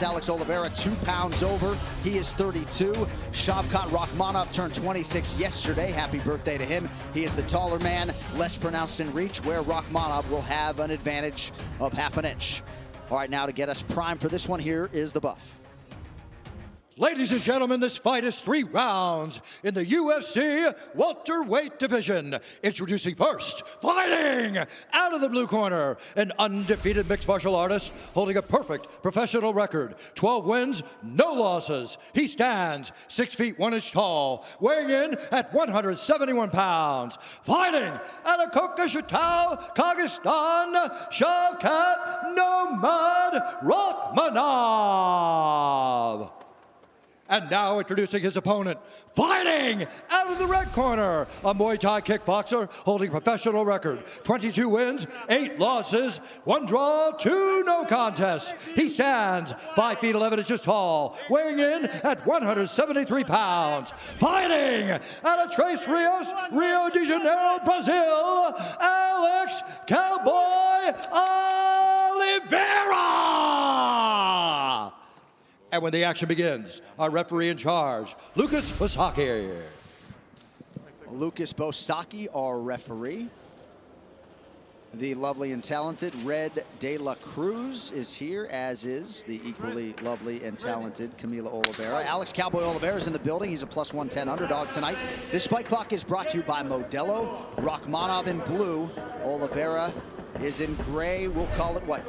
Alex Olivera 2 pounds over. He is 32. Shavkat Rakhmonov turned 26 yesterday. Happy birthday to him. He is the taller man, less pronounced in reach, where Rakhmonov will have an advantage of half an inch. All right, now to get us primed for this one, here is the buff. Ladies and gentlemen, this fight is 3 rounds in the UFC welterweight division. Introducing first, fighting out of the blue corner, an undefeated mixed martial artist holding a perfect professional record. 12 wins, no losses. He stands 6 feet 1 inch tall, weighing in at 171 pounds. Fighting out of Kokoshatau, Kazakhstan, Shavkat Nomad Rakhmonov. And now introducing his opponent, fighting out of the red corner, a Muay Thai kickboxer holding professional record. 22 wins, 8 losses, 1 draw, 2 no contests. He stands 5 feet 11 inches tall, weighing in at 173 pounds. Fighting out of Tres Rios, Rio de Janeiro, Brazil, Alex Cowboy Olivera. And when the action begins, our referee in charge, Lucas Bosaki. Lucas Bosaki, our referee. The lovely and talented Red De La Cruz is here, as is the equally lovely and talented Camila Olivera. Alex Cowboy Olivera is in the building. He's a plus 110 underdog tonight. This fight clock is brought to you by Modelo. Rakhmonov in blue. Olivera is in gray. We'll call it white.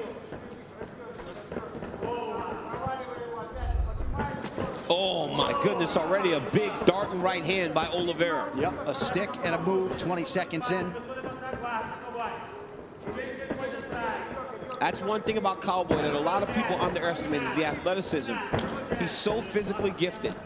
Oh my goodness, already a big darting right hand by Olivera. Yep, a stick and a move 20 seconds in. That's one thing about Cowboy that a lot of people underestimate is the athleticism. He's so physically gifted.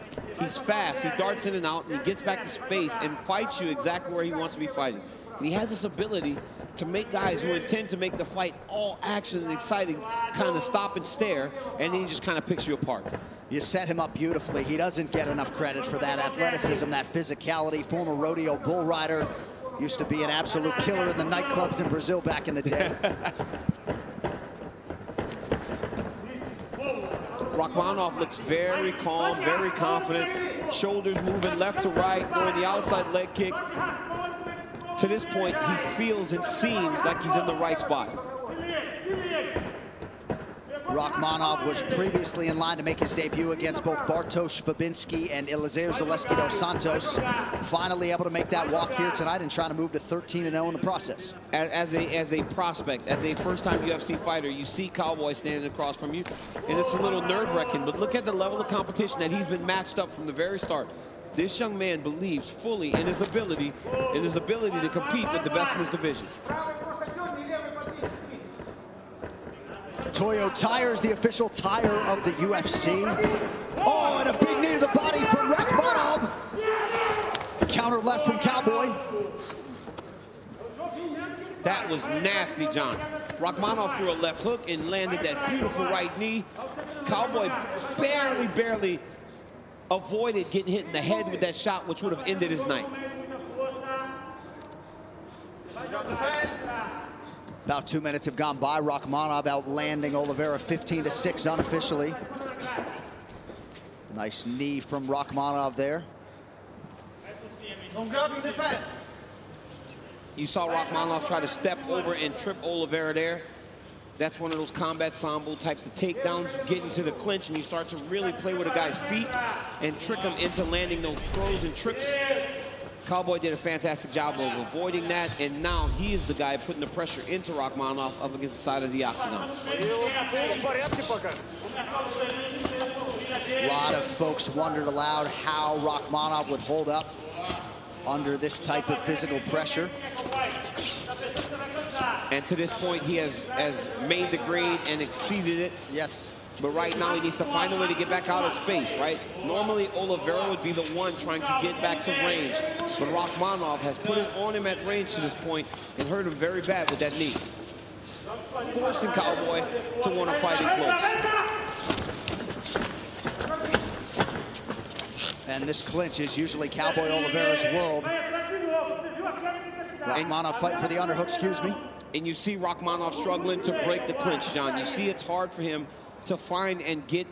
He's fast, he darts in and out, and he gets back to space and fights you exactly where he wants to be fighting. And he has this ability to make guys who intend to make the fight all action and exciting kind of stop and stare, and then he just kind of picks you apart. You set him up beautifully. He doesn't get enough credit for that athleticism, that physicality. Former rodeo bull rider, used to be an absolute killer in the nightclubs in Brazil back in the day. Rakhmonov looks very calm, very confident. Shoulders moving left to right, going the outside leg kick. To this point, he feels and seems like he's in the right spot. Rakhmonov was previously in line to make his debut against both Bartosz Fabinski and Eliezer Zaleski dos Santos. Finally able to make that walk here tonight and trying to move to 13-0 in the process. As a prospect, as a first-time UFC fighter, you see Cowboy standing across from you, and it's a little nerve-wracking. But look at the level of competition that he's been matched up from the very start. This young man believes fully in his ability to compete with the best in his division. Toyo Tires, the official tire of the UFC. Oh, and a big knee to the body from Rakhmonov. Counter left from Cowboy. That was nasty, John. Rakhmonov threw a left hook and landed that beautiful right knee. Cowboy barely avoided getting hit in the head with that shot, which would have ended his night. About 2 minutes have gone by. Rakhmonov outlanding Olivera 15-6 unofficially. Nice knee from Rakhmonov there. You saw Rakhmonov try to step over and trip Olivera there. That's one of those combat sambo types of takedowns. You get into the clinch and you start to really play with a guy's feet and trick him into landing those throws and trips. Cowboy did a fantastic job of avoiding that, and now he is the guy putting the pressure into Rakhmonov up against the side of the octagon. A lot of folks wondered aloud how Rakhmonov would hold up under this type of physical pressure. And to this point, he has made the grade and exceeded it. Yes. But right now, he needs to find a way to get back out of space, right? Normally, Olivera would be the one trying to get back to range. But Rakhmonov has put it on him at range to this point and hurt him very bad with that knee. Forcing Cowboy to want to fight it close. And this clinch is usually Cowboy Olivera's world. Rakhmonov fighting for the underhook, excuse me. And you see Rakhmonov struggling to break the clinch, John. You see it's hard for him to find and get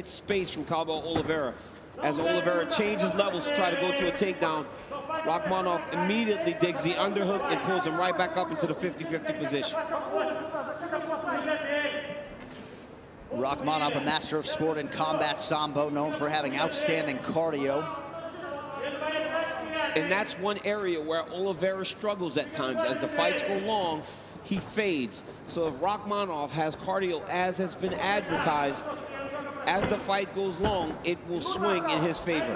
space from Cowboy Olivera. As Olivera changes levels to try to go to a takedown, Rakhmonov immediately digs the underhook and pulls him right back up into the 50-50 position. Rakhmonov, a master of sport in combat sambo, known for having outstanding cardio. And that's one area where Olivera struggles at times. As the fights go long, he fades. So if Rakhmonov has cardio as has been advertised, as the fight goes long, it will swing in his favor.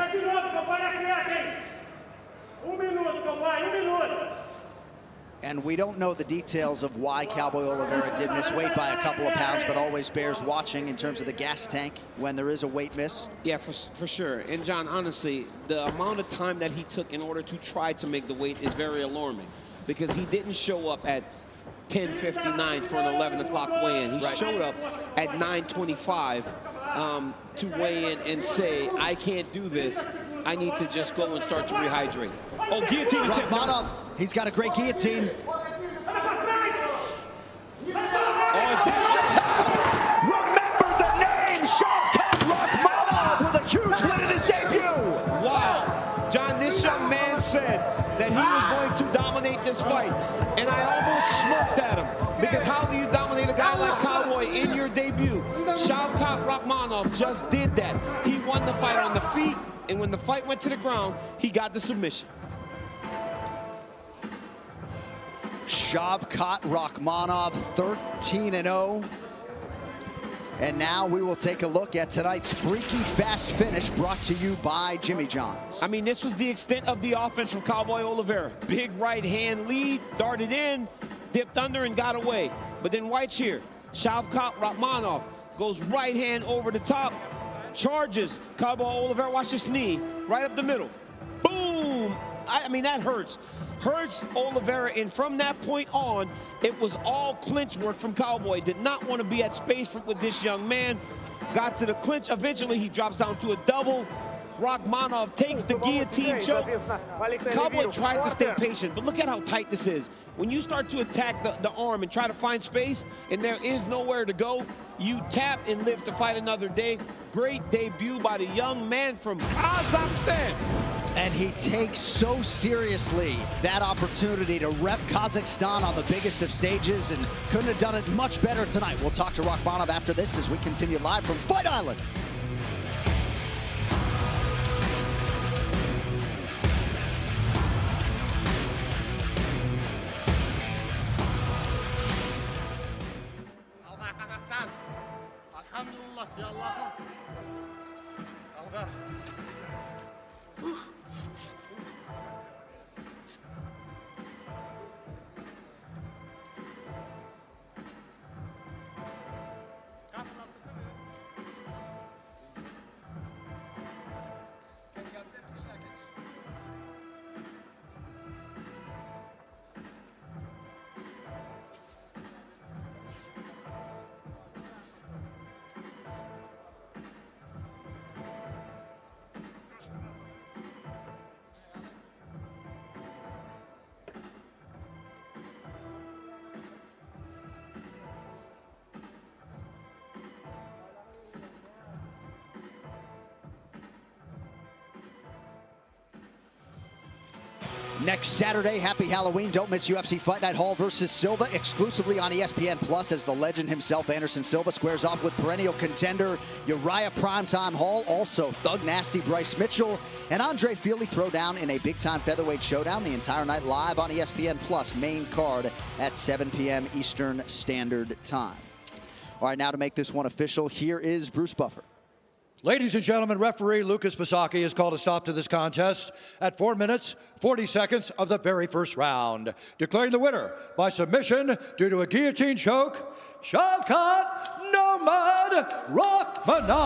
And we don't know the details of why Cowboy Olivera did miss weight by a couple of pounds, but always bears watching in terms of the gas tank when there is a weight miss. Yeah, for sure. And John, honestly, the amount of time that he took in order to try to make the weight is very alarming, because he didn't show up at 10:59 for an 11 o'clock weigh-in. He showed up at 9:25 to weigh in and say, I can't do this. I need to just go and start to rehydrate. Oh, guillotine. Rakhmonov, he's got a great guillotine. Remember the name, Shavkat Rakhmonov, with a huge win in his debut. Wow. John, this young man said that he was going to dominate this fight, and I almost smirked at him, because how do you dominate a guy like Cowboy in your debut? Shavkat Rakhmonov just did that. He won the fight on the feet, and when the fight went to the ground, he got the submission. Shavkat Rakhmonov, 13-0. And now we will take a look at tonight's freaky fast finish, brought to you by Jimmy John's. I mean, this was the extent of the offense from Cowboy Olivera. Big right hand lead, darted in, dipped under, and got away. But then watch here. Shavkat Rakhmonov goes right hand over the top, charges Cowboy Olivera. Watch this knee, right up the middle. Boom! I mean, that hurts. Hurts Olivera, and from that point on, it was all clinch work from Cowboy. Did not want to be at space with this young man. Got to the clinch. Eventually, he drops down to a double. Rakhmonov takes the guillotine choke. Cowboy tried to stay patient, but look at how tight this is. When you start to attack the arm and try to find space, and there is nowhere to go, you tap and live to fight another day. Great debut by the young man from Kazakhstan. And he takes so seriously that opportunity to rep Kazakhstan on the biggest of stages, and couldn't have done it much better tonight. We'll talk to Rakhmonov after this as we continue live from Fight Island. Kazakhstan. Alhamdulillah ya Allah'ım. Alga. Next Saturday, happy Halloween. Don't miss UFC Fight Night Hall versus Silva, exclusively on ESPN Plus, as the legend himself, Anderson Silva, squares off with perennial contender Uriah Primetime Hall. Also, Thug Nasty Bryce Mitchell and Andre Feely throw down in a big-time featherweight showdown the entire night, live on ESPN Plus, main card at 7 p.m. Eastern Standard Time. All right, now to make this one official, here is Bruce Buffer. Ladies and gentlemen, referee Lucas Pisaki has called a stop to this contest at 4 minutes, 40 seconds of the very first round, declaring the winner by submission due to a guillotine choke, Shavkat Nomad Rakhmonov.